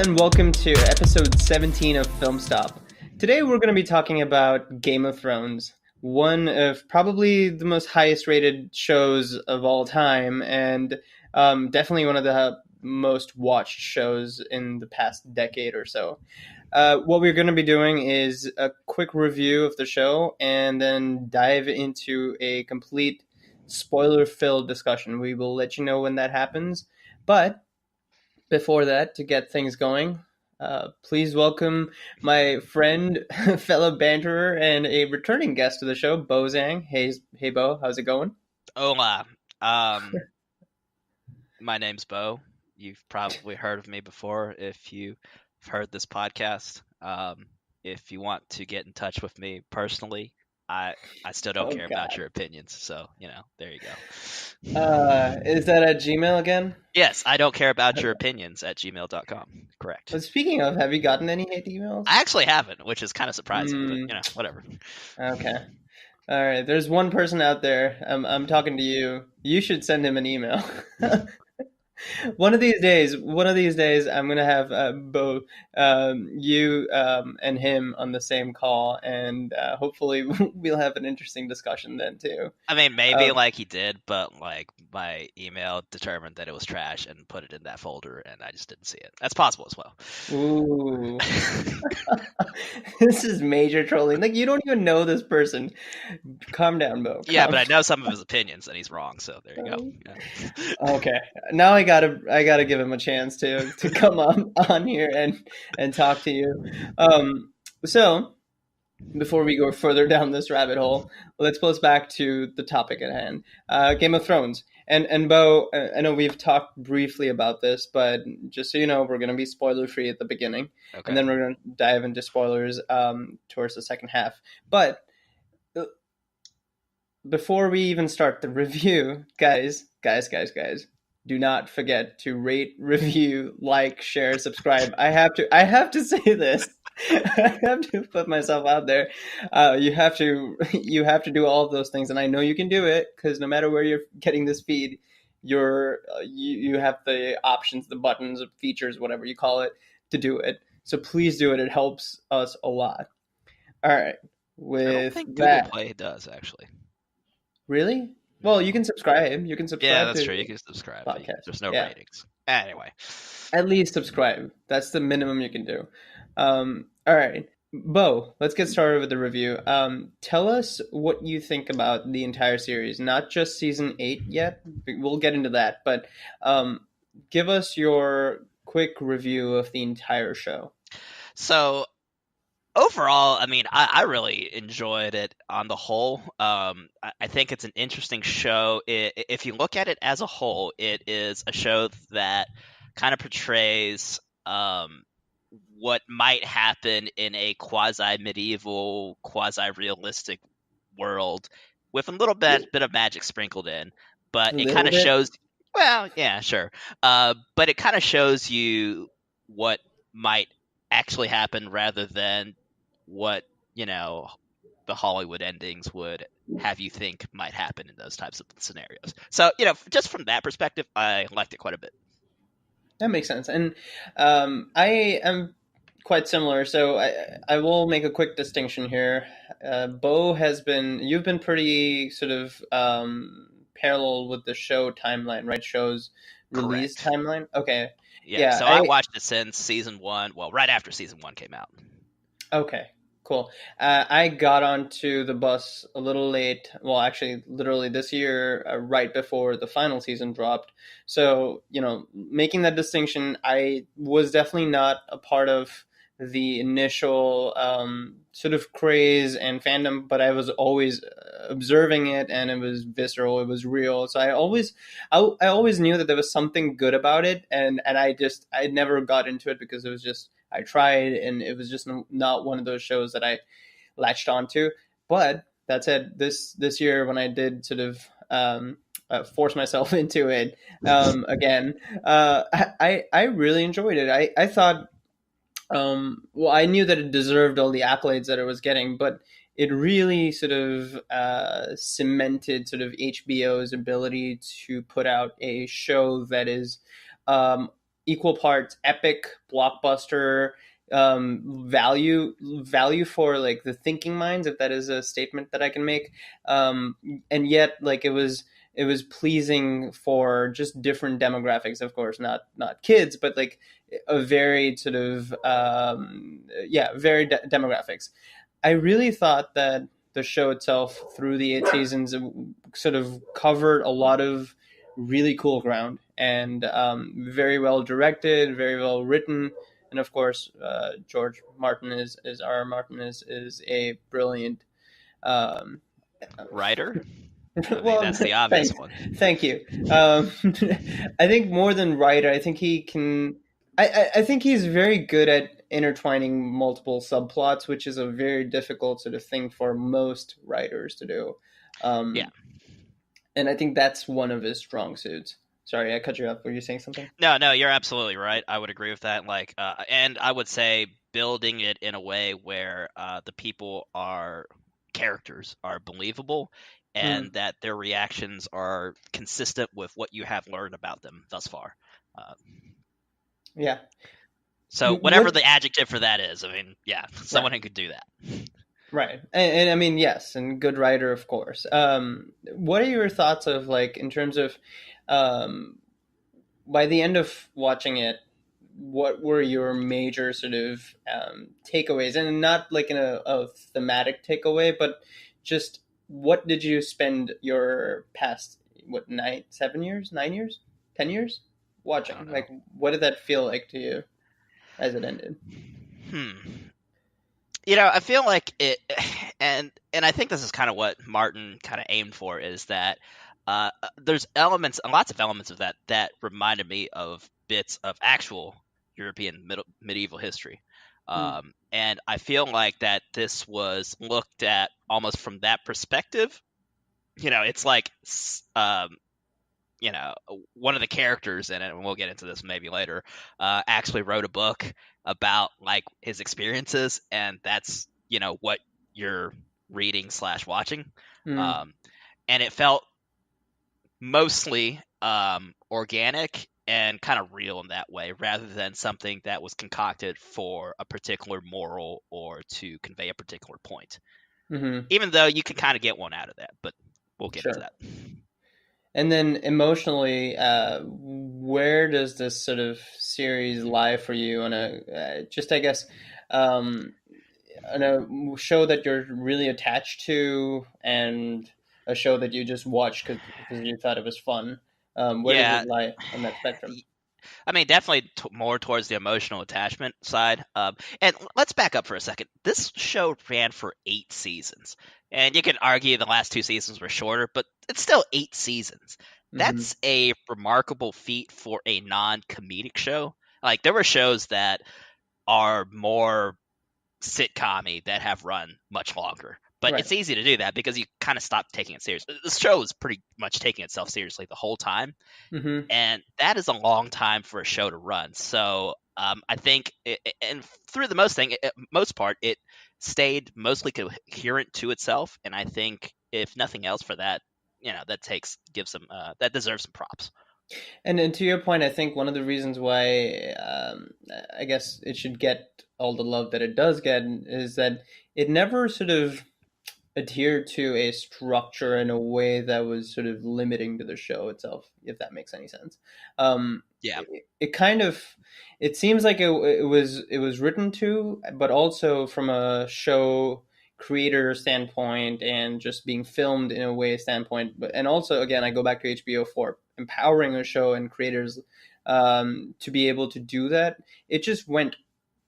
everyone. Welcome to episode 17 of Film Stop. Today we're going to be talking about Game of Thrones, one of probably the most highest rated shows of all time, and definitely one of the most watched shows in the past decade or so. What we're going to be doing is a quick review of the show and then dive into a complete spoiler-filled discussion. We will let you know when that happens, but before that, to get things going, please welcome my friend, fellow banterer, and a returning guest to the show, Bo Zhang. Hey, Bo, how's it going? Hola. My name's Bo. You've probably heard of me before if you've heard this podcast. If you want to get in touch with me personally, I still don't care about your opinions. So, there you go. Is that at Gmail again? Yes, I don't care about your opinions at gmail.com. Correct. But speaking of, have you gotten any hate emails? I actually haven't, which is kind of surprising, but, whatever. Okay. All right. There's one person out there. I'm talking to you. You should send him an email. One of these days, I'm going to have both you and him on the same call, and hopefully we'll have an interesting discussion then, too. I mean, maybe he did, but my email determined that it was trash and put it in that folder, and I just didn't see it. That's possible as well. Ooh. This is major trolling. You don't even know this person. Calm down, Bo. Yeah, but I know some of his opinions, and he's wrong, so there you go. Yeah. Okay. Now I gotta give him a chance to come on here and talk to you. So before we go further down this rabbit hole, let's pull us back to the topic at hand. Game of Thrones. And Bo, I know we've talked briefly about this, but just so you know, we're going to be spoiler free at the beginning, okay. And then we're going to dive into spoilers towards the second half. But before we even start the review, guys, do not forget to rate, review, like, share, subscribe. I have to say this. I have to put myself out there. You have to do all of those things, and I know you can do it because no matter where you're getting this feed, you have the options, the buttons, features, whatever you call it, to do it. So please do it. It helps us a lot. All right. I don't think Google Play does actually. Really? Well, you can subscribe. Yeah, that's true. You can subscribe. There's no ratings. Anyway. At least subscribe. That's the minimum you can do. All right. Bo, let's get started with the review. Tell us what you think about the entire series, not just season 8 yet. We'll get into that, but give us your quick review of the entire show. So, overall, I mean, I really enjoyed it on the whole. I think it's an interesting show. If you look at it as a whole, it is a show that kind of portrays what might happen in a quasi-medieval, quasi-realistic world with a little bit of magic sprinkled in. But it kind of shows... Well, yeah, sure. But it kind of shows you what might actually happen rather than what, the Hollywood endings would have you think might happen in those types of scenarios. So, just from that perspective, I liked it quite a bit. That makes sense. And I am quite similar. So I will make a quick distinction here. Bo you've been pretty sort of parallel with the show timeline, right? Show's release timeline. Okay. Yeah. So I watched it since season 1. Well, right after season 1 came out. Okay. Cool. I got onto the bus a little late. Well, actually, literally this year, right before the final season dropped. So, making that distinction, I was definitely not a part of the initial sort of craze and fandom, but I was always observing it, and it was visceral, it was real. So I always knew that there was something good about it, and I never got into it because it was just, I tried, and it was just not one of those shows that I latched onto. But that said, this year when I did sort of force myself into it again, I really enjoyed it. I thought, well, I knew that it deserved all the accolades that it was getting, but it really sort of cemented sort of HBO's ability to put out a show that is equal parts epic blockbuster, value for like the thinking minds, if that is a statement that I can make, and yet like it was pleasing for just different demographics, of course, not kids, but like a very sort of very demographics. I really thought that the show itself, through the 8 seasons, sort of covered a lot of really cool ground, and very well directed, very well written, and of course, George Martin is R. R. Martin is a brilliant. Um, Writer? I mean, well, that's the obvious one. thank you. I think more than writer, I think he can. I think he's very good at intertwining multiple subplots, which is a very difficult sort of thing for most writers to do. Yeah. Um, and I think that's one of his strong suits. Sorry, I cut you off. Were you saying something? No, no, you're absolutely right. I would agree with that. Like, and I would say building it in a way where the people are characters are believable, Mm, and that their reactions are consistent with what you have learned about them thus far. Uh, yeah. so whatever What? the adjective for that is, I mean, yeah, Right. someone who could do that. Right. And I mean, yes, and good writer, of course. What are your thoughts of like in terms of um, by the end of watching it, what were your major sort of takeaways, and not like in a thematic takeaway, but just what did you spend your past, what, 7 years, 9 years, 10 years I don't watching? know. Like, what did that feel like to you as it ended? Hmm. I feel like it, and I think this is kind of what Martin kind of aimed for, is that there's elements, lots of elements of that reminded me of bits of actual European medieval history, Mm, and I feel like that this was looked at almost from that perspective. It's like you know, one of the characters in it, and we'll get into this maybe later, actually wrote a book about like his experiences, and that's what you're reading slash watching, mm, um, and it felt mostly organic and kind of real in that way, rather than something that was concocted for a particular moral or to convey a particular point. mm-hmm. Even though you can kind of get one out of that, but we'll get into Sure. that. And then emotionally, where does this sort of series lie for you on a just, I guess, um, on a show that you're really attached to, and a show that you just watched because you thought it was fun? Where does it Yeah, lie on that spectrum? I mean, definitely more towards the emotional attachment side. And let's back up for a second. This show ran for 8 seasons, and you can argue the last 2 seasons were shorter, but it's still 8 seasons. Hmm. That's a remarkable feat for a non-comedic show. Like, there were shows that are more sitcom that have run much longer. But Right. it's easy to do that because you kind of stop taking it serious. This show is pretty much taking itself seriously the whole time, Hmm. and that is a long time for a show to run. So I think, and through the most part, it stayed mostly coherent to itself. And I think, if nothing else, for that, that gives them that deserves some props. And to your point, I think one of the reasons why I guess it should get all the love that it does get is that it never sort of adhere to a structure in a way that was sort of limiting to the show itself, if that makes any sense. Yeah, It kind of, it seems like it was written to, but also from a show creator standpoint and just being filmed in a way standpoint. But and also, again, I go back to HBO for empowering a show and creators to be able to do that. It just went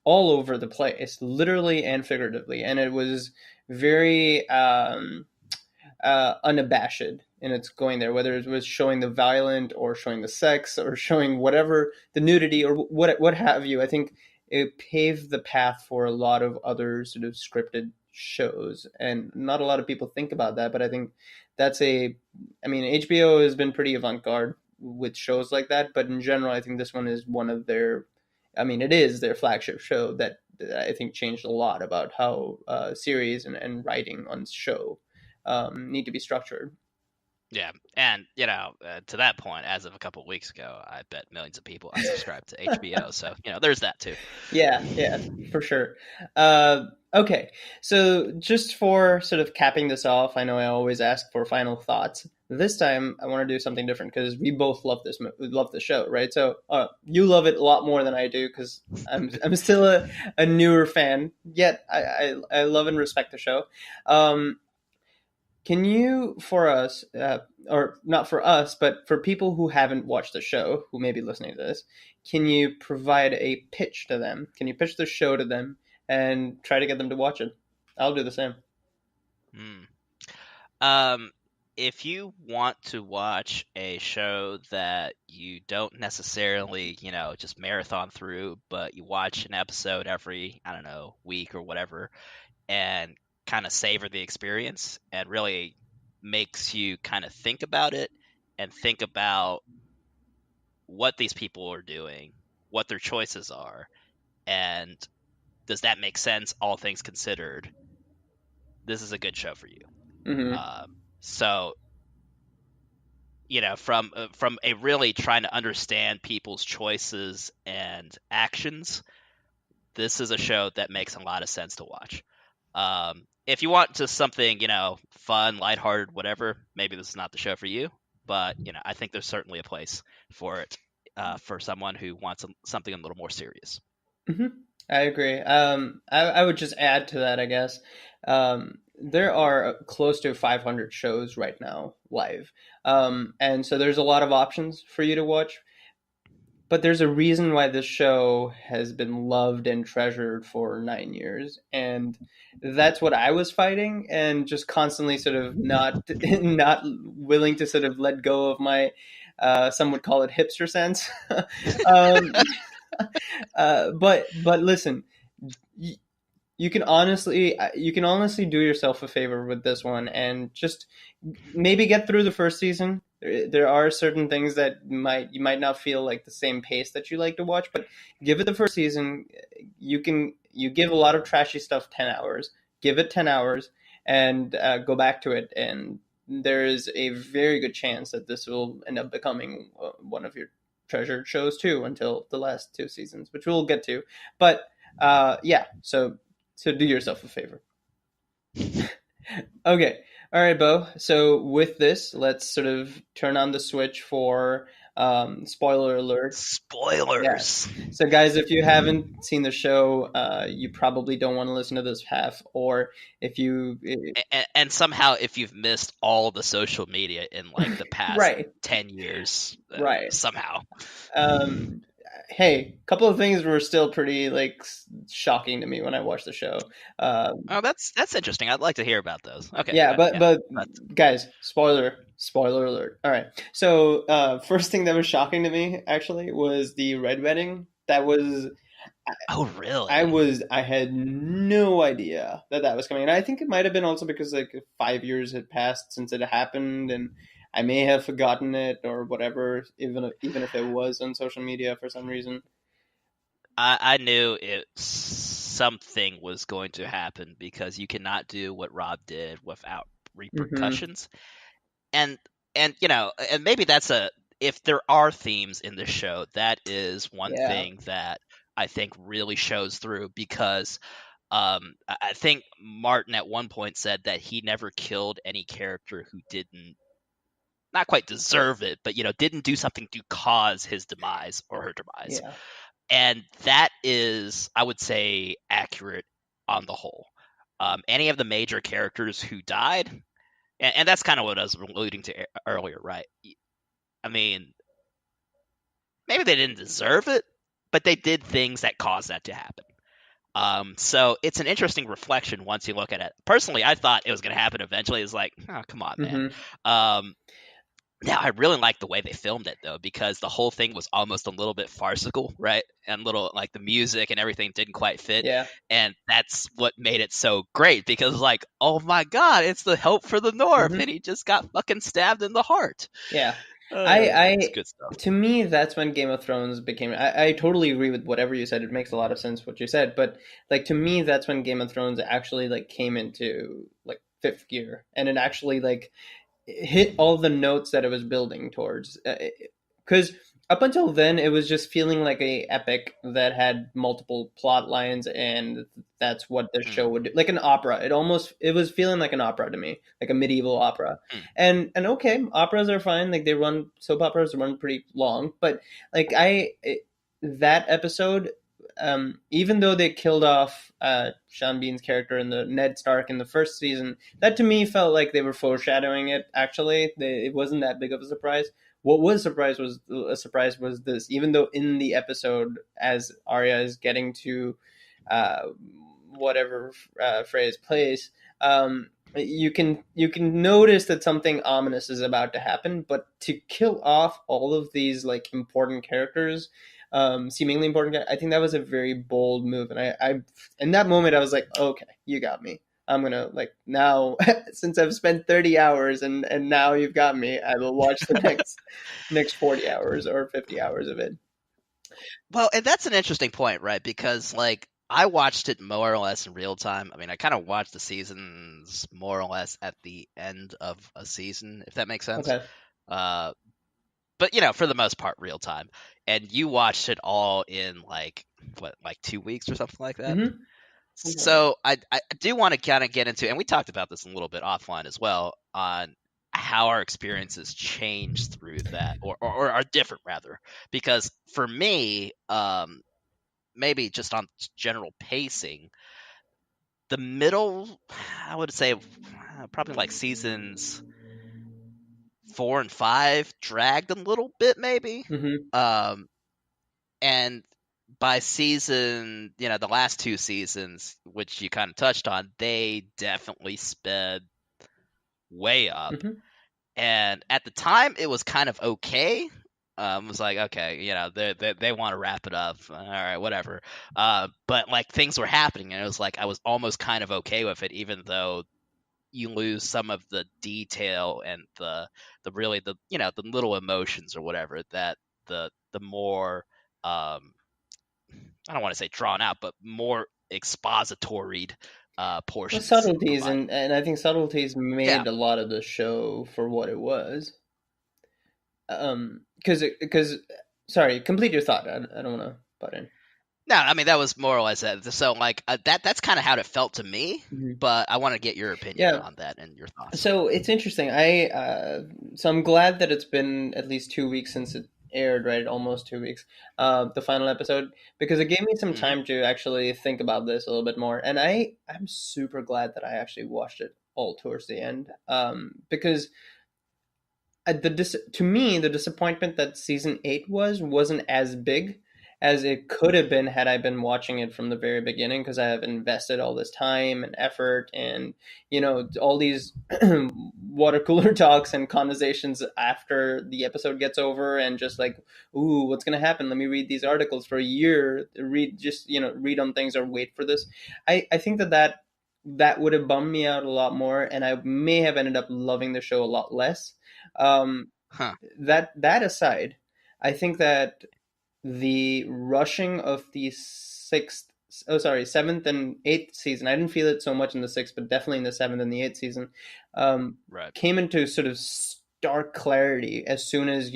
all over the place, literally and figuratively, and it was very unabashed in its going there, whether it was showing the violent or showing the sex or showing whatever the nudity or what have you. I think it paved the path for a lot of other sort of scripted shows, and not a lot of people think about that. But I think that's a, I mean, HBO has been pretty avant-garde with shows like that, but in general, I think this one is one of their, I mean, it is their flagship show that I think changed a lot about how series and writing on show need to be structured. Yeah, and to that point, as of a couple of weeks ago, I bet millions of people unsubscribed to HBO. So there's that too. Yeah, yeah, for sure. Okay, so just for sort of capping this off, I know I always ask for final thoughts. This time, I want to do something different because we both love love the show, right? So you love it a lot more than I do because I'm still a newer fan. Yet I love and respect the show. Um, can you, for us, or not for us, but for people who haven't watched the show, who may be listening to this, can you provide a pitch to them? Can you pitch the show to them and try to get them to watch it? I'll do the same. Hmm. Um, if you want to watch a show that you don't necessarily, just marathon through, but you watch an episode every, I don't know, week or whatever, and kind of savor the experience and really makes you kind of think about it and think about what these people are doing, what their choices are, and does that make sense, all things considered? This is a good show for you. Mm-hmm. So from a really trying to understand people's choices and actions, this is a show that makes a lot of sense to watch. If you want just something fun, lighthearted, whatever, maybe this is not the show for you. But I think there's certainly a place for it for someone who wants something a little more serious. Mm-hmm. I agree. I would just add to that, I guess. There are close to 500 shows right now live. And so there's a lot of options for you to watch. But there's a reason why this show has been loved and treasured for 9 years, and that's what I was fighting, and just constantly sort of not not willing to sort of let go of my, some would call it hipster sense. um, but listen, you can honestly do yourself a favor with this one and just maybe get through the first season. There are certain things that you might not feel like the same pace that you like to watch, but give it the first season. You give a lot of trashy stuff 10 hours. Give it 10 hours and go back to it, and there is a very good chance that this will end up becoming one of your treasured shows too, until the last two seasons, which we'll get to. But yeah, so do yourself a favor. Okay. All right, Bo. So with this, let's sort of turn on the switch for spoiler alert. Yeah. Spoilers. So, guys, if you haven't seen the show, you probably don't want to listen to this half. Or if you, And somehow, if you've missed all the social media in like the past right, 10 years, right. somehow. Um, hey, a couple of things were still pretty like shocking to me when I watched the show. Oh, that's interesting. I'd like to hear about those. Okay, Yeah, yeah, but yeah. but That's, guys, spoiler alert. All right. So first thing that was shocking to me actually was the red wedding. That was oh, really? I had no idea that that was coming, and I think it might have been also because like 5 years had passed since it happened, and I may have forgotten it or whatever, even if it was on social media for some reason. I knew something was going to happen because you cannot do what Rob did without Hmm. repercussions. And and maybe that's a if there are themes in the show, that is one Yeah. thing that I think really shows through because I think Martin at one point said that he never killed any character who didn't not quite deserve it, but didn't do something to cause his demise or her demise. Yeah. And that is, I would say, accurate on the whole. Any of the major characters who died, and that's kind of what I was alluding to earlier, right? I mean, maybe they didn't deserve it, but they did things that caused that to happen. So it's an interesting reflection once you look at it. Personally, I thought it was going to happen eventually. It's like, oh, come on, man. Hmm. Um, Now, I really like the way they filmed it though, because the whole thing was almost a little bit farcical, right? And little like the music and everything didn't quite fit, Yeah. and that's what made it so great. Because like, oh my god, it's the Hope for the North, and Hmm. he just got fucking stabbed in the heart. Yeah. It's I good stuff. to me that's when Game of Thrones became I totally agree with whatever you said. It makes a lot of sense what you said, but like to me that's when Game of Thrones actually like came into like fifth gear, and it actually like hit all the notes that it was building towards. Because up until then, it was just feeling like a epic that had multiple plot lines, and that's what the show Mm, would do. Like an opera. It was feeling like an opera to me, like a medieval opera. mm. And okay, operas are fine. Like they run soap operas run pretty long, but like that episode, even though they killed off Sean Bean's character in the Ned Stark in the first season, that to me felt like they were foreshadowing it. Actually, it wasn't that big of a surprise. What was a surprise was this. Even though in the episode, as Arya is getting to uh, whatever phrase place, you can notice that something ominous is about to happen. But to kill off all of these like important characters, seemingly important, I think that was a very bold move. And I in that moment, I was like, okay, you got me. I'm gonna like now since I've spent 30 hours and now you've got me. I will watch the next 40 hours or 50 hours of it. Well, and that's an interesting point, right? Because like I watched it more or less in real time. I mean, I kind of watched the seasons more or less at the end of a season, if that makes sense. Okay. Uh, but for the most part, real time. And you watched it all in like what, like 2 weeks or something like that. Mm-hmm. So I do want to kind of get into, and we talked about this a little bit offline as well, on how our experiences change through that, or are different rather. Because for me, maybe just on general pacing, the middle, I would say, probably like seasons 4 and 5 dragged a little bit, maybe. Mm-hmm. Um, and by season, the last 2 seasons, which you kind of touched on, they definitely sped way up. Mm-hmm. And at the time, it was kind of okay. It was like, okay, they want to wrap it up. All right, whatever. But like things were happening, and it was like I was almost kind of okay with it, even though you lose some of the detail and the really the little emotions or whatever that the more I don't want to say drawn out, but more expository Well, portions subtleties provide. and I think subtleties Yeah. made a lot of the show for what it was. Because sorry, complete your thought. I don't want to butt in. No, I mean that was more or less it. So like that's kind of how it felt to me, Mhm. but I want to get your opinion Yeah. on that and your thoughts. So it's interesting. So I'm glad that it's been at least 2 weeks since it aired, right? Almost 2 weeks. The final episode, because it gave me some Hmm. time to actually think about this a little bit more, and I'm super glad that I actually watched it all towards the end. Because to me the disappointment that season 8 wasn't as big as it could have been had I been watching it from the very beginning, because I have invested all this time and effort and all these water cooler talks and conversations after the episode gets over, and just like, ooh, what's going to happen, let me read these articles for a year, read just read on things or wait for this. I think that would have bummed me out a lot more, and I may have ended up loving the show a lot less. um, Huh. that aside, I think that the rushing of the seventh and eighth season, I didn't feel it so much in the sixth, but definitely in the seventh and the eighth season, Right. came into sort of stark clarity as soon as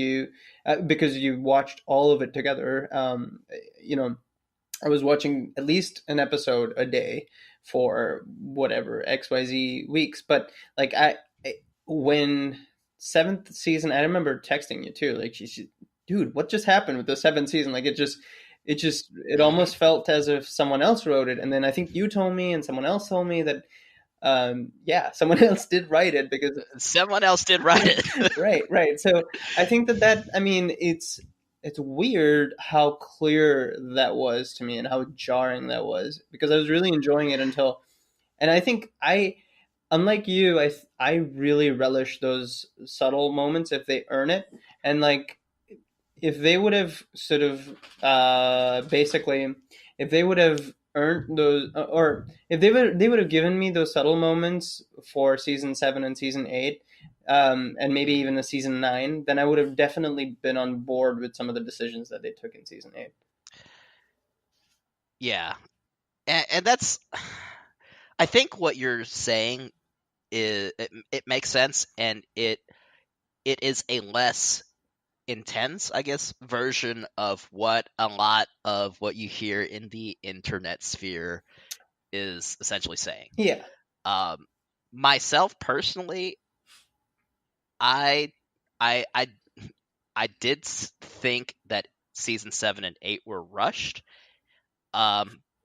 because you watched all of it together. You know, I was watching at least an episode a day for whatever XYZ weeks. But like when seventh season, I remember texting you too. Like, dude, what just happened with the seventh season? Like, it Hmm. almost felt as if someone else wrote it. And then I think you told me, and someone else told me that, yeah, someone else did write it because Someone else did write it. right, right. So I think that I mean it's weird how clear that was to me and how jarring that was, because I was really enjoying it until, and I think unlike you, I really relish those subtle moments if they earn it. And like, if they would have sort of basically, if they would have earned those, or if they would have given me those subtle moments for season 7 and season 8, and maybe Hmm. even the season 9, then I would have definitely been on board with some of the decisions that they took in season 8. Yeah, and that's, I think what you're saying it makes sense, and it is a less intense, I guess, version of what a lot of what you hear in the internet sphere is essentially saying. Yeah. Um, Myself personally, I I I I did think that season 7 and 8 were rushed.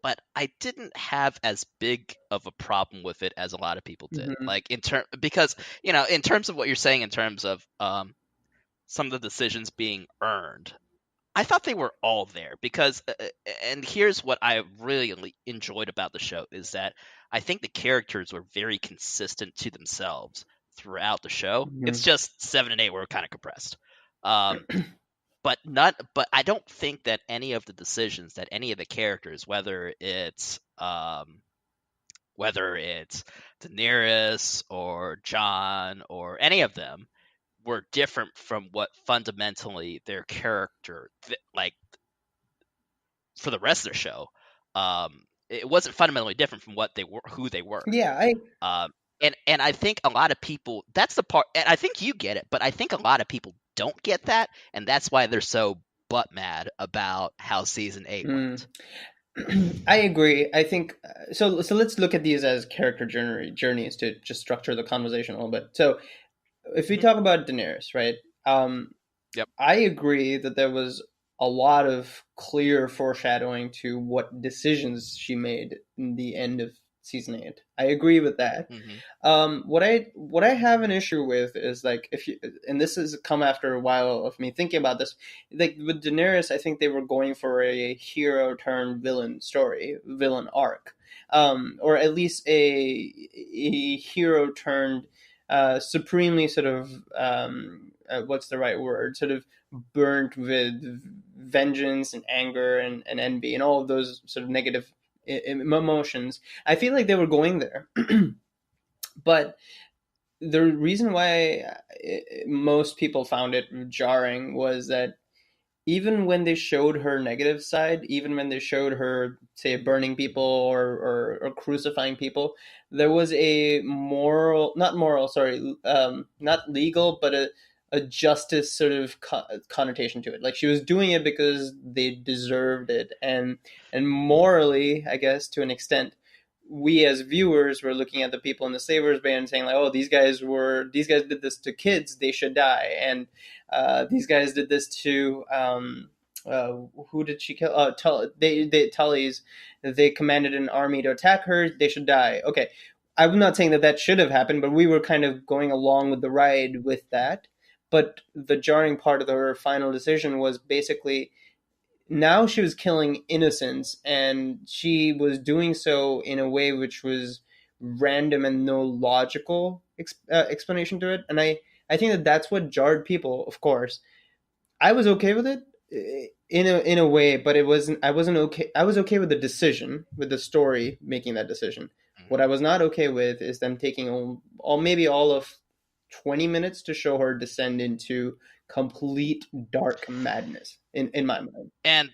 But I didn't have as big of a problem with it as a lot of people did. Hmm. Like because in terms of what you're saying, in terms of some of the decisions being earned, I thought they were all there because, and here's what I really enjoyed about the show is that I think the characters were very consistent to themselves throughout the show. It's Hmm. just 7 and 8 were kind of compressed. Um, but I don't think that any of the decisions that any of the characters, whether it's Daenerys or Jon or any of them, were different from what fundamentally their character like for the rest of the show. It wasn't fundamentally different from what they were, who they were. Yeah, I And I think a lot of people, that's the part, and I think you get it, but I think a lot of people don't get that, and that's why they're so butt mad about how season 8 mm, went. I agree. I think so. So let's look at these as character journeys to just structure the conversation a little bit. So if we Hmm. talk about Daenerys, right? Um, Yep. I agree that there was a lot of clear foreshadowing to what decisions she made in the end of season 8. I agree with that. Hmm. What I have an issue with is like if you, and this has come after a while of me thinking about this. Like with Daenerys, I think they were going for a hero turned villain story, villain arc, or at least a hero turned supremely sort of what's the right word? Sort of burnt with vengeance and anger and envy and all of those sort of negative emotions. I feel like they were going there, but the reason why most people found it jarring was that even when they showed her negative side, even when they showed her, say, burning people or crucifying people, there was a moral, not moral, sorry, not legal, but a justice sort of connotation to it. Like she was doing it because they deserved it, and morally, I guess, to an extent, we as viewers were looking at the people in the Slavers Band and saying like, oh, these guys did this to kids, they should die, and these guys did this to who did she kill? Tully's. They commanded an army to attack her. They should die. Okay, I'm not saying that should have happened, but we were kind of going along with the ride with that. But the jarring part of her final decision was basically now she was killing innocents, and she was doing so in a way which was random and no logical explanation to it. And I think that that's what jarred people. Of course, I was okay with it in a way, but it wasn't. I wasn't okay. I was okay with the decision, with the story making that decision. What Hmm. I was not okay with is them taking all maybe all of 20 minutes to show her descend into complete dark madness. In my mind. And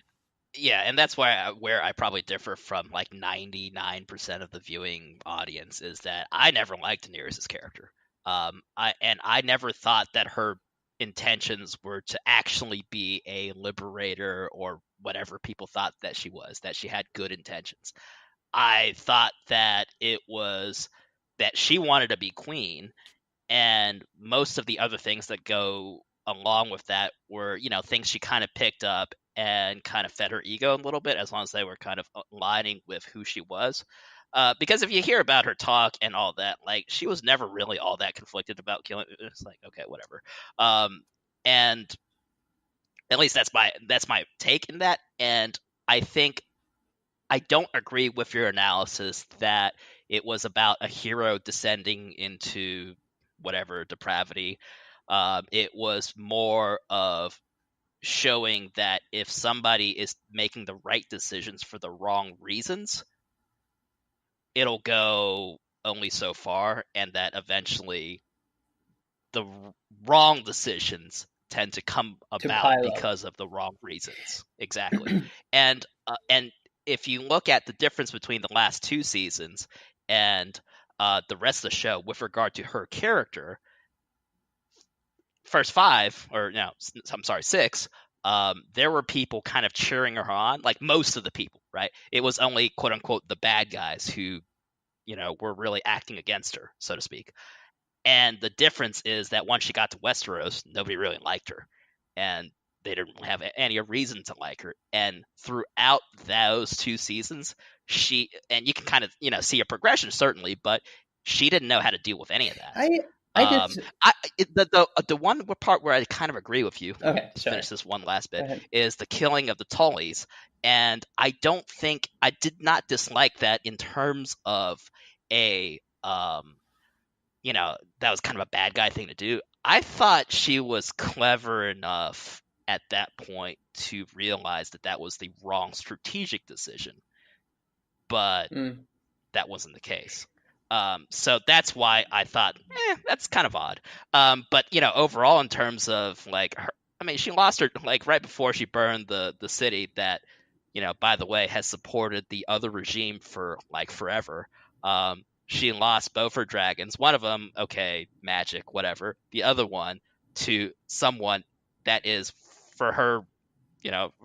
yeah, and that's where I probably differ from like 99% of the viewing audience is that I never liked Daenerys' character. I never thought that her intentions were to actually be a liberator or whatever people thought that she was, that she had good intentions. I thought that it was that she wanted to be queen, and most of the other things that go along with that were things she kind of picked up and kind of fed her ego a little bit, as long as they were kind of aligning with who she was. Because if you hear about her talk and all that, like she was never really all that conflicted about killing. It's like, okay, whatever. And at least that's my take in that. And I think I don't agree with your analysis that it was about a hero descending into whatever depravity. It was more of showing that if somebody is making the right decisions for the wrong reasons, it'll go only so far, and that eventually the wrong decisions tend to come To about pile up. because of the wrong reasons. Exactly. And if you look at the difference between the last two seasons and the rest of the show with regard to her character, first five, or no, I'm sorry, six, there were people kind of cheering her on, like most of the people, right? It was only quote unquote the bad guys who, were really acting against her, so to speak. And the difference is that once she got to Westeros, nobody really liked her, and they didn't have any reason to like her. And throughout those 2 seasons, and you can kind of see a progression certainly, but she didn't know how to deal with any of that. I did. The one part where I kind of agree with you, Okay, to sorry. finish this one last Go bit, ahead. is the killing of the Tullys. And I did not dislike that in terms of a, that was kind of a bad guy thing to do. I thought she was clever enough at that point to realize that that was the wrong strategic decision, but Mm. that wasn't the case. So that's why I thought, that's kind of odd. But overall, in terms of like her, I mean, she lost her like right before she burned the city that, by the way, has supported the other regime for like forever. She lost both her dragons. One of them, okay, magic, whatever. The other one to someone that is for her,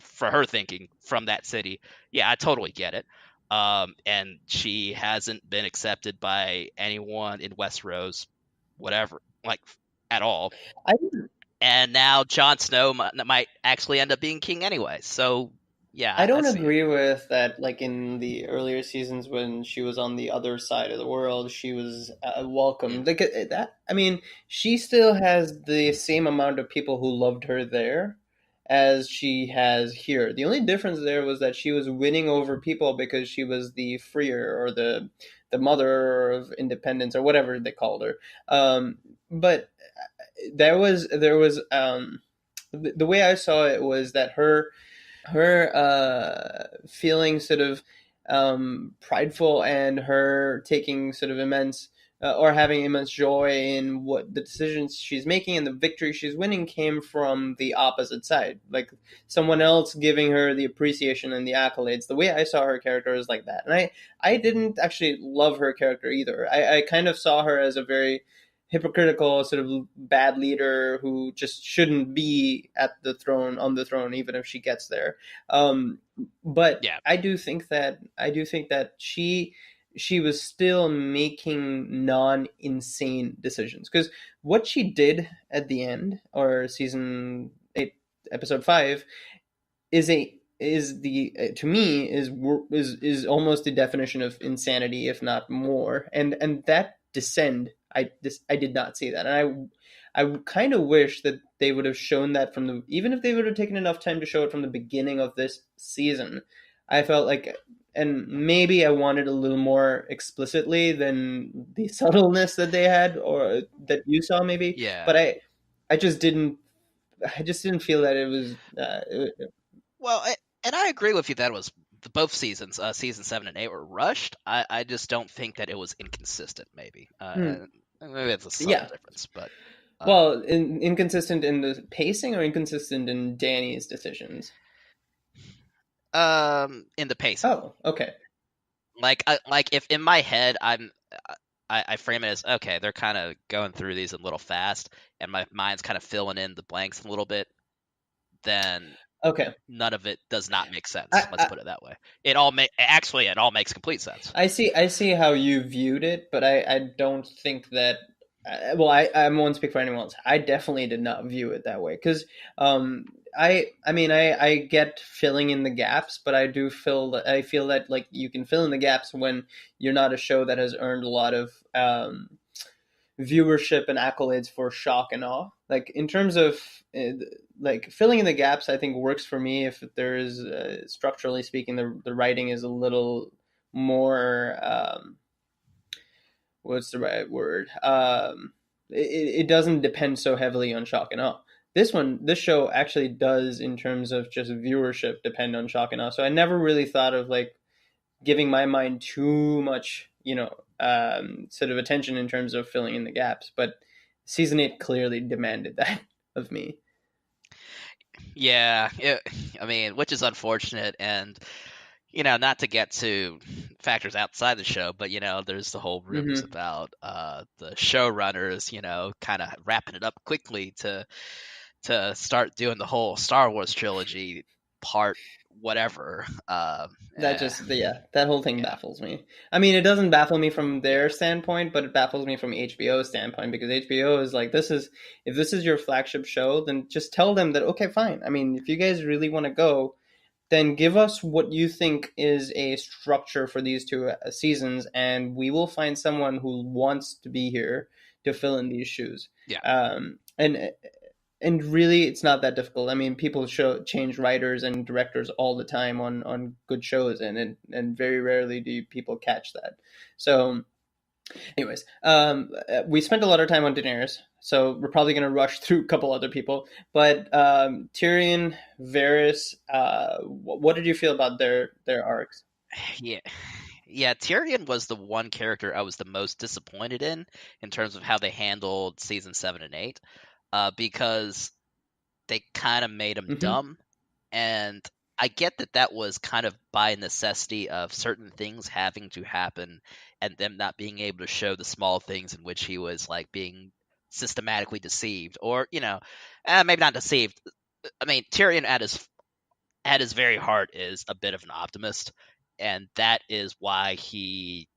for her thinking from that city. Yeah, I totally get it. And she hasn't been accepted by anyone in Westeros, whatever, like at all. I And now Jon Snow might actually end up being king anyway. So yeah, I I don't see it. agree with that. Like in the earlier seasons, when she was on the other side of the world, she was Mm. welcomed. Like that. I mean, she still has the same amount of people who loved her there as she has here. The only difference there was that she was winning over people because she was the freer, or the mother of independence, or whatever they called her. But there was the way I saw it was that her feeling sort of prideful, and her taking sort of immense or having immense joy in what the decisions she's making and the victory she's winning came from the opposite side, like someone else giving her the appreciation and the accolades. The way I saw her character is like that, and I didn't actually love her character either. I kind of saw her as a very hypocritical sort of bad leader who just shouldn't be at the throne, on the throne, even if she gets there. um, but Yeah, I do think that she was still making non-insane decisions, because what she did at the end, or season 8 episode 5, is the to me is almost the definition of insanity, if not more. And that descend, I did not see that, and I kind of wish that they would have shown that from the, even if they would have taken enough time to show it from the beginning of this season. I felt like, and maybe I wanted a little more explicitly than the subtleness that they had, or that you saw maybe. yeah. But I just didn't, I just didn't feel that it was Well, and I agree with you that it was both seasons, season 7 and 8, were rushed. I just don't think that it was inconsistent. Maybe, hmm. and maybe it's a subtle Yeah. difference, but Well, um, inconsistent in the pacing, or inconsistent in Danny's decisions? in the pacing. Oh, okay. Like if in my head I frame it as, okay, they're kind of going through these a little fast, and my mind's kind of filling in the blanks a little bit, then Okay. none of it does not make sense. Let's I, put it that way. It all makes complete sense. I see how you viewed it, but I don't think that. Well, I won't speak for anyone else. I definitely did not view it that way, because I mean I get filling in the gaps, but I feel that like you can fill in the gaps when you're not a show that has earned a lot of viewership and accolades for shock and awe. Like in terms of uh, like filling in the gaps, I think works for me if there is structurally speaking, the writing is a little more what's the right word? It doesn't depend so heavily on shock and awe. This show actually does, in terms of just viewership, depend on shock and awe. So I never really thought of like giving my mind too much, sort of attention in terms of filling in the gaps. But season 8 clearly demanded that of me. Yeah, I mean, which is unfortunate, and not to get to factors outside the show, but there's the whole rumors Hmm. about the showrunners, kind of wrapping it up quickly to start doing the whole Star Wars trilogy part whatever. That just, yeah, that whole thing Yeah, baffles me. I mean, it doesn't baffle me from their standpoint, but it baffles me from HBO's standpoint, because HBO is like, this is, if this is your flagship show, then just tell them that, okay, fine. I mean, if you guys really want to go, then give us what you think is a structure for these two seasons, and we will find someone who wants to be here to fill in these shoes. yeah, And really, it's not that difficult. I mean, people change writers and directors all the time on good shows, and very rarely do people catch that. So, anyways, we spent a lot of time on Daenerys, so we're probably going to rush through a couple other people. But Tyrion, Varys, what did you feel about their arcs? yeah. Yeah, Tyrion was the one character I was the most disappointed in terms of how they handled season 7 and 8, because they kind of made him Hmm. dumb. And I get that that was kind of by necessity of certain things having to happen and them not being able to show the small things in which he was like being systematically deceived, or maybe not deceived. I mean, Tyrion at his very heart is a bit of an optimist, and that is why he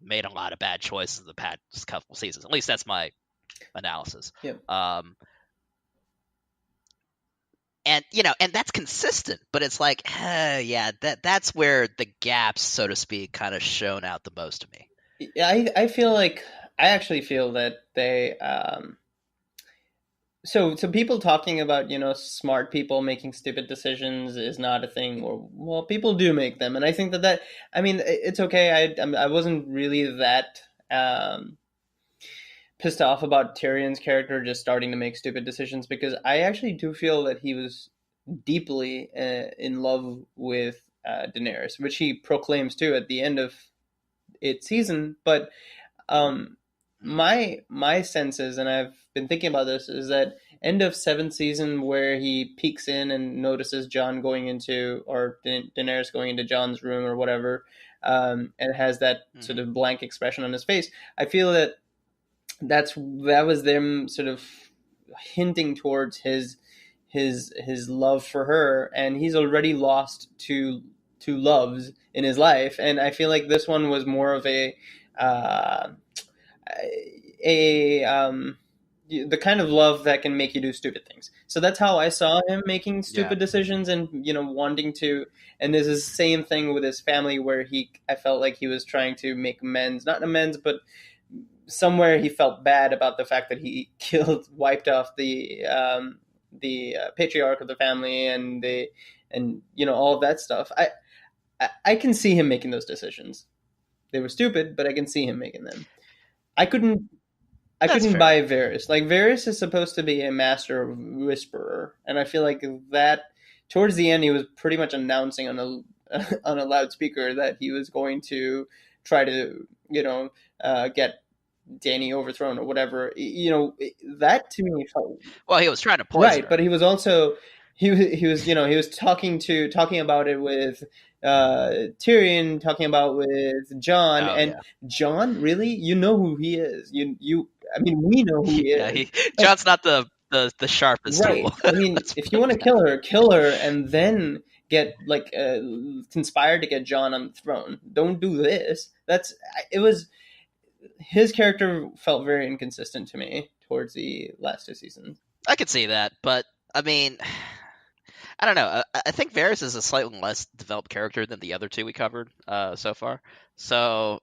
made a lot of bad choices in the past couple seasons. At least that's my analysis. Yep. Um, and that's consistent, but it's like, yeah, that's where the gaps, so to speak, kind of shown out the most to me. I feel like, I actually feel that they so people talking about, smart people making stupid decisions is not a thing, or, well, people do make them, and I think that, I mean, it's okay. I wasn't really that pissed off about Tyrion's character just starting to make stupid decisions, because I actually do feel that he was deeply in love with Daenerys, which he proclaims too at the end of its season. But um, Mm. my sense is, and I've been thinking about this, is that end of seventh season, where he peeks in and notices John going into, or Daenerys going into John's room or whatever, and has that sort Hmm. of blank expression on his face. I feel that that was them sort of hinting towards his love for her, and he's already lost two loves in his life, and I feel like this one was more of uh, a the kind of love that can make you do stupid things. So that's how I saw him making Yeah. stupid decisions, and wanting to. And there's the same thing with his family, where I felt like he was trying to make amends, not amends, but somewhere he felt bad about the fact that he wiped off the patriarch of the family, and all of that stuff. I can see him making those decisions. They were stupid, but I can see him making them. I couldn't I That's couldn't fair. buy Varys. Like, Varys is supposed to be a master of whisperer, and I feel like that towards the end he was pretty much announcing on a on a loudspeaker that he was going to try to get Danny overthrown or whatever. That to me felt Well, he was trying to poison right, but her. he was also he was talking about it with Tyrion, talking about with John, Oh and yeah. John, really, you know who he is. I mean, we know who he Yeah, is. he Like, John's not the sharpest right. tool. I mean, Let's if put you it want to that way. kill her, and then get like conspire to get John on the throne. Don't do this. It was his character felt very inconsistent to me towards the last two seasons. I could see that, but I mean, I don't know. I think Varys is a slightly less developed character than the other two we covered so far. So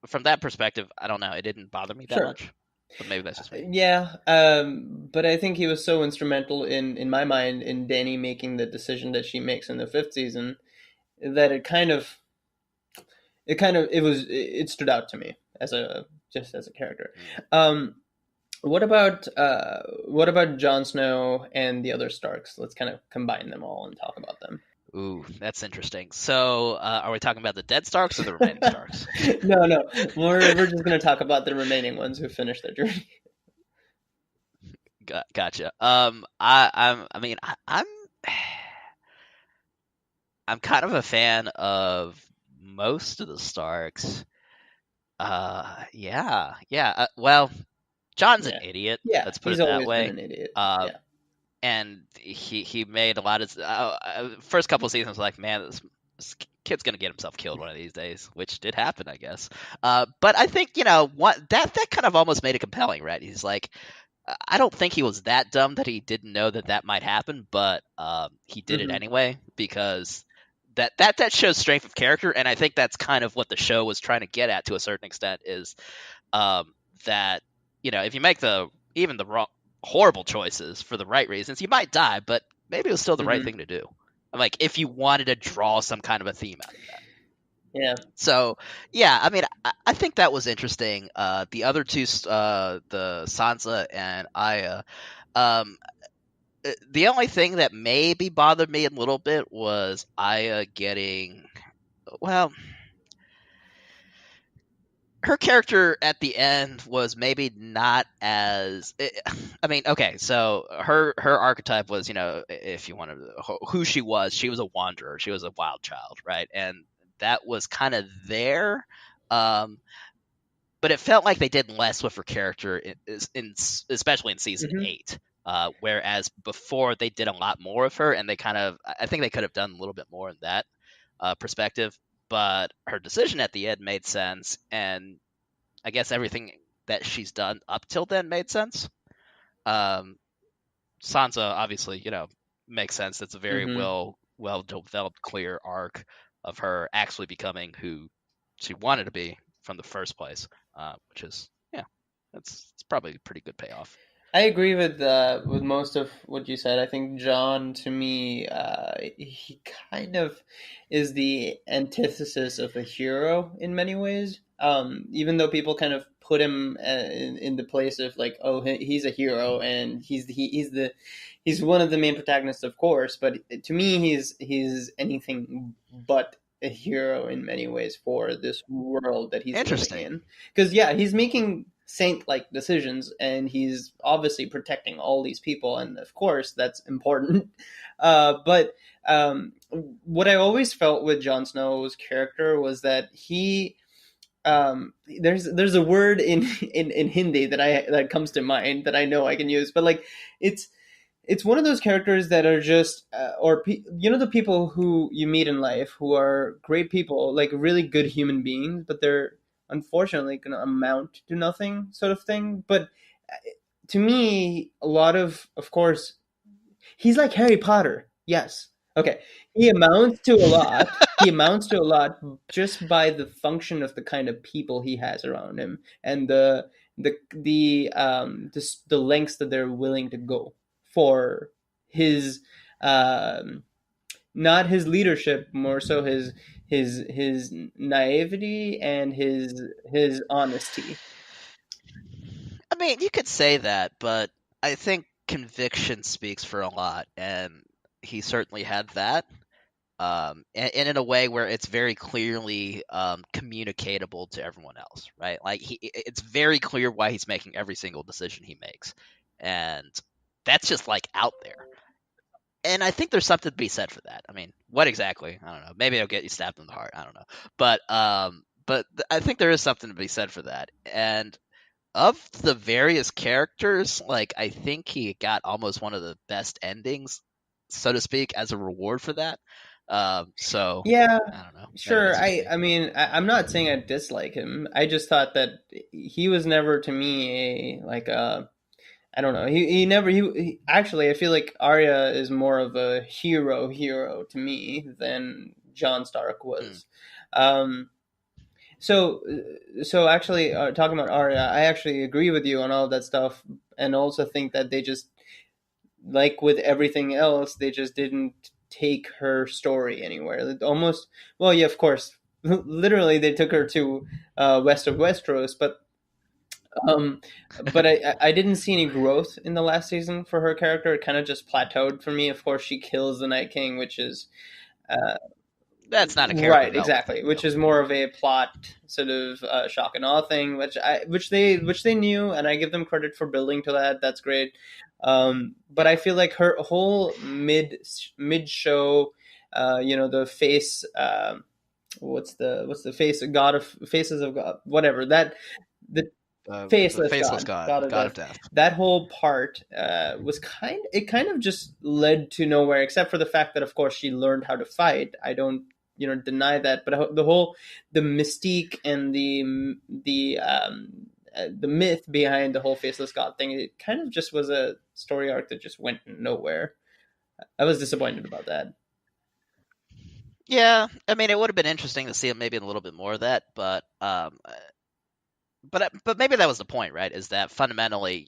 from that perspective, I don't know. It didn't bother me that Sure. much, but maybe that's just me. Yeah, but I think he was so instrumental in my mind in Danny making the decision that she makes in the fifth season, that it stood out to me as a just as a character. Mm. Um, what about Jon Snow and the other Starks? Let's kind of combine them all and talk about them. Ooh, that's interesting. So, are we talking about the dead Starks or the remaining Starks? No, we're just gonna talk about the remaining ones who finished their journey. Gotcha. I mean, I'm I'm kind of a fan of most of the Starks. Yeah. Well, John's an Yeah, idiot. yeah, Let's put he's it that always been way. an idiot. Uh, Yeah. and he made a lot of first couple of seasons like, man, this kid's gonna get himself killed one of these days, which did happen, I guess. But I think what that kind of almost made it compelling, right? He's like, I don't think he was that dumb that he didn't know that that might happen, but he did it Hmm. anyway because that shows strength of character, and I think that's kind of what the show was trying to get at to a certain extent is um, that if you make even the wrong horrible choices for the right reasons, you might die, but maybe it was still the right Hmm. thing to do. Like if you wanted to draw some kind of a theme out of that. Yeah. So yeah, I mean, I think that was interesting. The other two, the Sansa and Aya, um, the only thing that maybe bothered me a little bit was Aya getting, well, her character at the end was maybe not as I mean, okay, so her archetype was, if you want to who she was a wanderer, she was a wild child, right? And that was kind of there. um but it felt like they did less with her character especially in season Hmm. 8. Whereas before they did a lot more of her, and they kind of, I think they could have done a little bit more in that perspective. But her decision at the end made sense, and I guess everything that she's done up till then made sense. Um, Sansa obviously, makes sense. It's a very Hmm. well developed, clear arc of her actually becoming who she wanted to be from the first place, which is, yeah, it's probably a pretty good payoff. I agree with most of what you said. I think John, to me, he kind of is the antithesis of a hero in many ways. Even though people kind of put him in the place of like, oh, he's a hero and he's one of the main protagonists, of course. But to me, he's anything but a hero in many ways for this world that he's living Interesting. in. Because yeah, he's making saint-like decisions and he's obviously protecting all these people, and of course that's important. But what I always felt with Jon Snow's character was that there's a word in Hindi that comes to mind that I know I can use, but like it's it's one of those characters that are just the people who you meet in life who are great people, like really good human beings, but they're unfortunately going to amount to nothing, sort of thing. But to me, a lot of course, he's like Harry Potter. Yes. Okay. He amounts to a lot. He amounts to a lot just by the function of the kind of people he has around him and the lengths that they're willing to go for his um not his leadership, more so his naivety and his honesty. I mean, you could say that, but I think conviction speaks for a lot, and he certainly had that. And in a way where it's very clearly communicatable to everyone else, right? Like it's very clear why he's making every single decision he makes, and that's just like out there. And I think there's something to be said for that. I mean, what exactly? I don't know. Maybe it'll get you stabbed in the heart. I don't know. But I think there is something to be said for that. And of the various characters, like I think he got almost one of the best endings, so to speak, as a reward for that. So Yeah, I don't know. Maybe sure. that's just I me. I mean, I'm not saying I dislike him. I just thought that he was never to me a like a I don't know. He never he actually I feel like Arya is more of a hero to me than Jon Stark Mm. was. Um so actually talking about Arya, I actually agree with you on all of that stuff, and also think that they just, like with everything else, they just didn't take her story anywhere. It almost, well, yeah, of course, literally they took her to west of Westeros, um, but I didn't see any growth in the last season for her character. It kind of just plateaued for me. Of course, she kills the Night King, which is uh, That's not a character right, development thing, exactly, which though. is more of a plot sort of shock and awe thing, which they knew, and I give them credit for building to that. That's great. But I feel like her whole mid show. the face. What's the face? God of faces of God, whatever that the The faceless faceless god, god, god of god of death. death. That whole part was kind of just led to nowhere, except for the fact that of course she learned how to fight. I don't deny that, but the mystique and the myth behind the whole faceless god thing, it kind of just was a story arc that just went nowhere. I was disappointed about that. Yeah, I mean, it would have been interesting to see maybe a little bit more of that, but maybe that was the point, right? Is that fundamentally,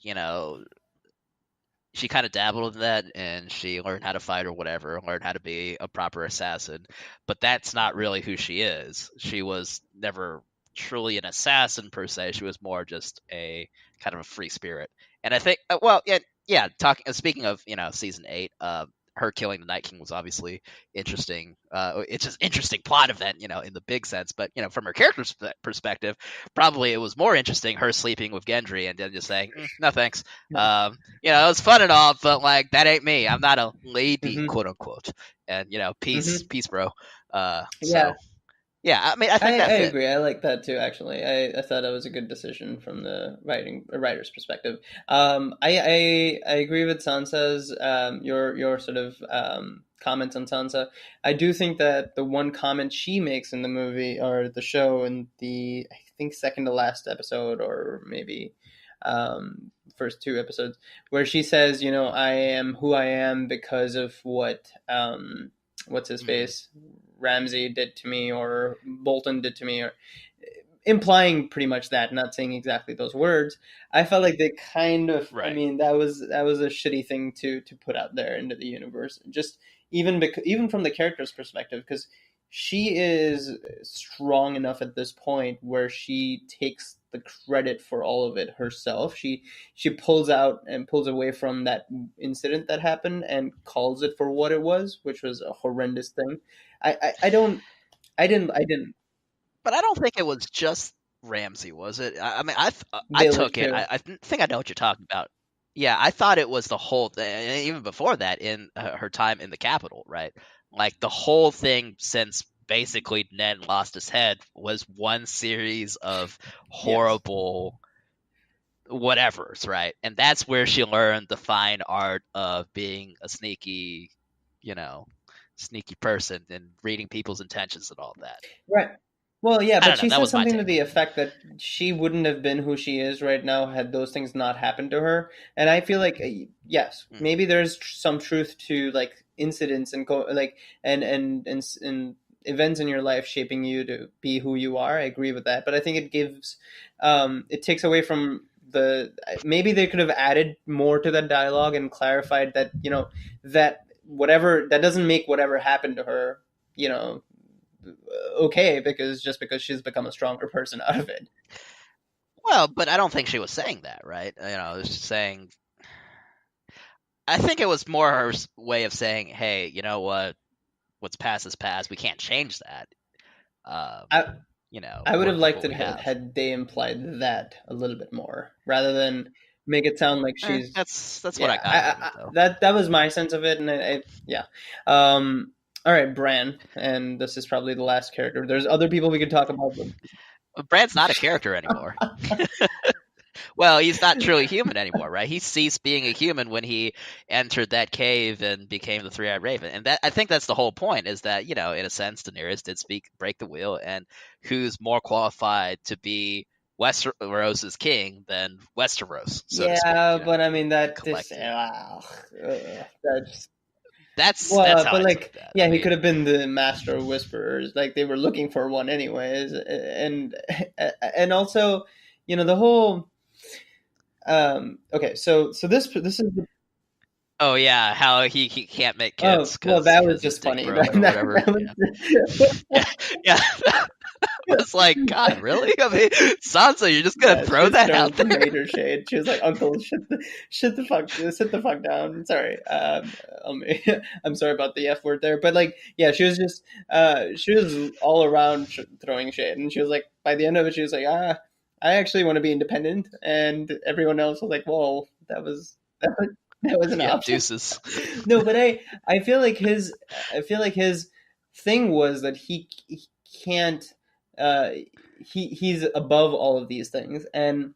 she kind of dabbled in that and she learned how to fight or whatever, learned how to be a proper assassin, but that's not really who she is. She was never truly an assassin per se. She was more just a kind of a free spirit. And I think, well, yeah, yeah. Talking, speaking of, season 8, her killing the Night King was obviously interesting. It's just interesting plot event, in the big sense. But from her character's perspective, probably it was more interesting her sleeping with Gendry and then just saying, "No thanks." It was fun and all, but like that ain't me. I'm not a lady, Mm-hmm. quote unquote. And peace, Mm-hmm. peace, bro. Yeah, So yeah, I mean, I think I that fit. agree. I like that too. Actually, I thought that was a good decision from the writer's perspective. I agree with Sansa's your sort of comments on Sansa. I do think that the one comment she makes in the movie or the show in the I think second to last episode or maybe first two episodes where she says, I am who I am because of what what's his Mhm. face Ramsay did to me or Bolton did to me, or implying pretty much that, not saying exactly those words. I felt like they kind of, I Right. mean, that was a shitty thing to put out there into the universe. Just even from the character's perspective, because she is strong enough at this point where she takes the credit for all of it herself. She pulls out and pulls away from that incident that happened and calls it for what it was, which was a horrendous thing. I don't I didn't But I don't think it was just Ramsey, was it? I mean, I Baelish took it. too. I think I know what you're talking about. Yeah, I thought it was the whole thing, even before that, in her time in the capital, right? Like the whole thing since basically Ned lost his head was one series of Yes. horrible whatevers, right? And that's where she learned the fine art of being a you know, sneaky person and reading people's intentions and all that. Right. Well, yeah, I but don't know. she That said was my something to take. the effect that she wouldn't have been who she is right now had those things not happened to her. And I feel like yes, Hmm. maybe there's some truth to like incidents and like and events in your life shaping you to be who you are. I agree with that, but I think it takes away from maybe they could have added more to that dialogue and clarified that that whatever that doesn't make whatever happened to her you know okay because she's become a stronger person out of it. Well, but I don't think she was saying that, right? It's just saying. I think it was more her way of saying, "Hey, you know what? What's past is past. We can't change that. Um, I I would have work with liked what it we have." had they implied that a little bit more rather than make it sound like she's That's what I yeah. got out of it, though. That was my sense of it, and yeah. All right, Bran, and this is probably the last character. There's other people we could talk about, But Brad's not a character anymore. Well, he's not truly human anymore, right? He ceased being a human when he entered that cave and became the Three-Eyed Raven. And that I think that's the whole point is that, in a sense, Daenerys did break the wheel, and who's more qualified to be Westeros's king than Westeros, so to speak, yeah, but I mean the that this collective. that's That's well, how but I took like, that. I yeah, he could mean, have been the master of whisperers. Like they were looking for one anyways, and also, the whole. Okay, so this is oh yeah, how he can't make oh kids well, because that was his just dick funny. broke or whatever. That was Yeah, yeah. Was like, God, really? I mean, Sansa, you're just gonna yeah. She throw was that throwing out some there? hater shade. She was like, "Uncle, sit the fuck down." Sorry, I'm sorry about the f word there, but like, yeah, she was all around throwing shade, and she was like, by the end of it, she was like, I actually want to be independent, and everyone else was like, "Whoa, that was." That was an Yeah, option. deuces. No, but I feel like his thing was that he can't uh he's above all of these things, and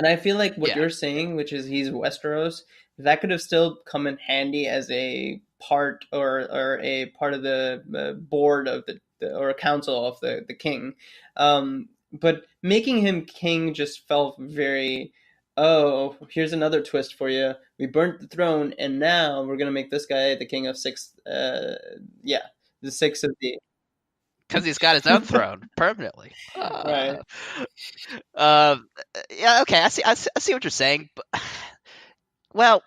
I feel like what Yeah, you're saying, which is he's Westeros, that could have still come in handy as a part, or a part of the board of or a council of the king. But making him king just felt very, oh, here's another twist for you. We burnt the throne, and now we're gonna make this guy the king of six. Yeah, the six of the because he's got his own throne permanently. right. Um, yeah, okay, I see what you're saying. But, well,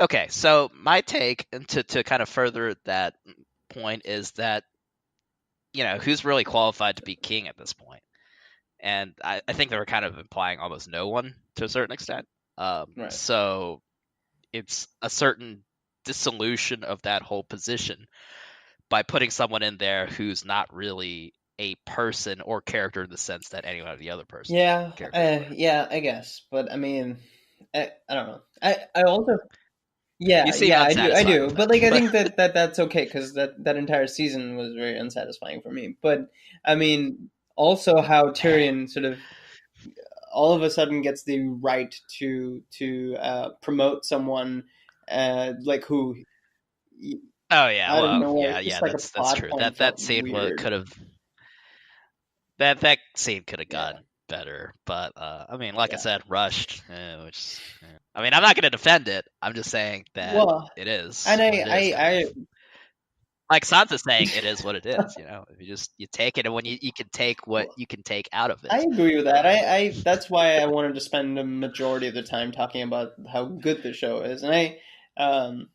okay, so my take to kind of further that point is that who's really qualified to be king at this point, and I think they were kind of implying almost no one to a certain extent. Right. So it's a certain dissolution of that whole position by putting someone in there who's not really a person or character in the sense that any of the other person Yeah, characters were. yeah, I guess, but I mean, I don't know. I also, You yeah, seem yeah, I unsatisfied do, with but that, like I but think that's okay, because that entire season was very unsatisfying for me. But I mean, also how Tyrion sort of all of a sudden gets the right to promote someone, like who oh yeah, out of well nowhere, yeah, just yeah, like a that's plot true. point That felt scene weird. could have that scene could have Yeah, gone better, but I mean, like I yeah. said, rushed, which I mean, I'm not going to defend it. I'm just saying that Well, it and is what it is, kind of. Like Sansa's saying, it is what it is. If you take it, and when you can take what I you can take out of I it. agree with that. I that's why I wanted to spend the majority of the time talking about how good the show is. And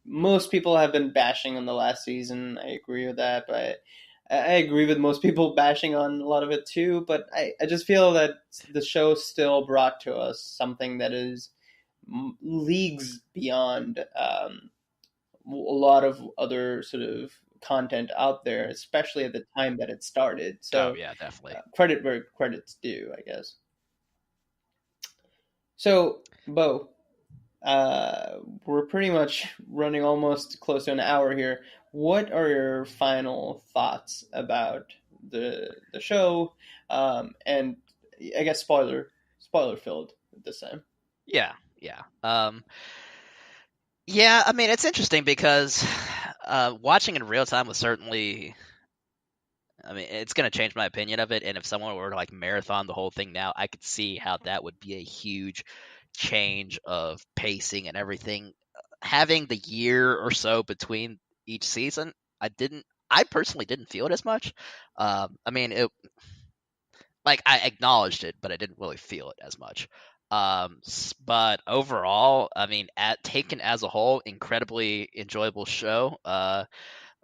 most people have been bashing on the last season. I agree with that, but I agree with most people bashing on a lot of it too. But I just feel that the show still brought to us something that is leagues beyond a lot of other sort of content out there, especially at the time that it started. Oh So yeah, definitely. credit where credit's due, I guess. So, Bo, we're pretty much running almost close to an hour here. What are your final thoughts about the show? And I guess spoiler filled this time. Yeah, yeah. Yeah, I mean, it's interesting because watching in real time was certainly. I mean, it's going to change my opinion of it. And if someone were to like marathon the whole thing now, I could see how that would be a huge change of pacing and everything. Having the year or so between each season, I personally didn't feel it as much. I mean, like I acknowledged it, but I didn't really feel it as much. But overall, I mean, taken as a whole, incredibly enjoyable show.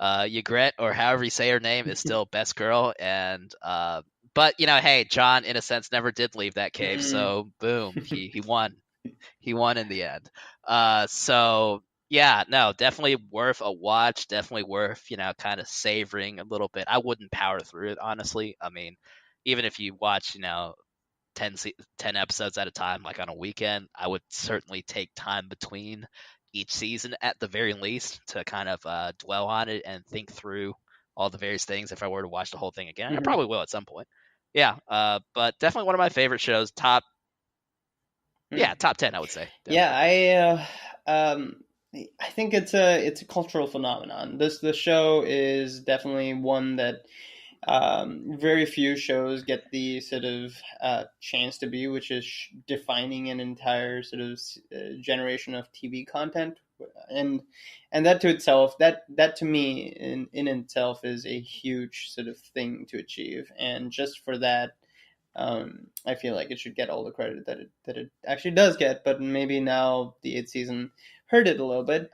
Ygritte, or however you say her name, is still best girl, and but hey, John, in a sense, never did leave that cave, Mm. so boom, he won. He won in the end. So yeah, no, definitely worth a watch. Definitely worth kind of savoring a little bit. I wouldn't power through it, honestly. I mean, even if you watch 10 episodes at a time, like on a weekend, I would certainly take time between each season at the very least to kind of dwell on it and think through all the various things if I were to watch the whole thing again. And I Mhm. probably will at some point. Yeah, but definitely one of my favorite shows. Mm. Top 10, I would say. Yeah, Definitely. I think it's a cultural phenomenon. The show is definitely one that very few shows get the sort of chance to be, which is defining an entire sort of generation of TV content, and that to itself, that to me in itself is a huge sort of thing to achieve, and just for that, I feel like it should get all the credit that it actually does get. But maybe now the eighth season hurt it a little bit.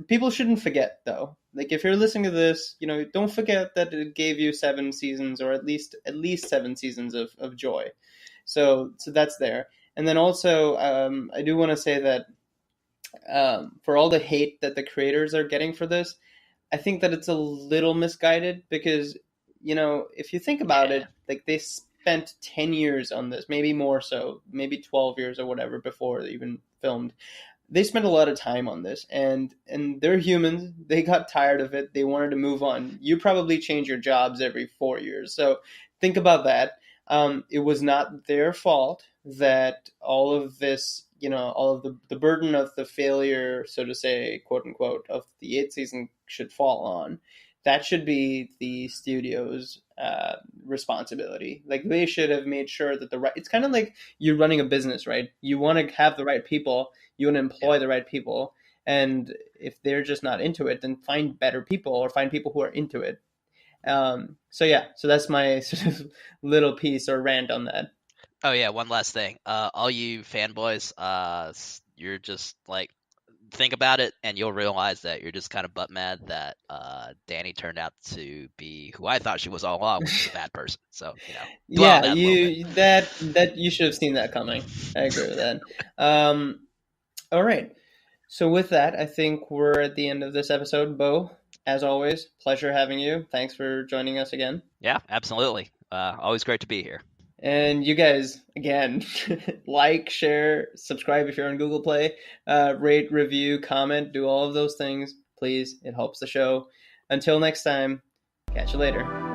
People shouldn't forget though. Like if you're listening to this, don't forget that it gave you 7 seasons, or at least 7 seasons of joy. So that's there. And then also, I do want to say that for all the hate that the creators are getting for this, I think that it's a little misguided, because if you think about Yeah. it, like spent 10 years on this, maybe more so, maybe 12 years or whatever before they even filmed. They spent a lot of time on this, and they're humans. They got tired of it. They wanted to move on. You probably change your jobs every 4 years, so think about that. It was not their fault that all of this, all of the burden of the failure, so to say, quote unquote, of the eighth season should fall on. That should be the studio's responsibility. Like, they should have made sure that the right. It's kind of like you're running a business, right? You want to have the right people. You want to Yeah. employ the right people, and if they're just not into it, then find better people or find people who are into it. So yeah, so that's my sort of little piece or rant on that. Oh yeah, one last thing. All you fanboys, you're just like, think about it, and you'll realize that you're just kind of butt mad that Dany turned out to be who I thought she was all along, which is a bad person. So dwell on Yeah, that a little bit. that you should have seen that coming. I agree with that. All right. So with that, I think we're at the end of this episode. Bo, as always, pleasure having you. Thanks for joining us again. Yeah, absolutely. Always great to be here. And you guys, again, like, share, subscribe if you're on Google Play, rate, review, comment, do all of those things. Please, it helps the show. Until next time, catch you later.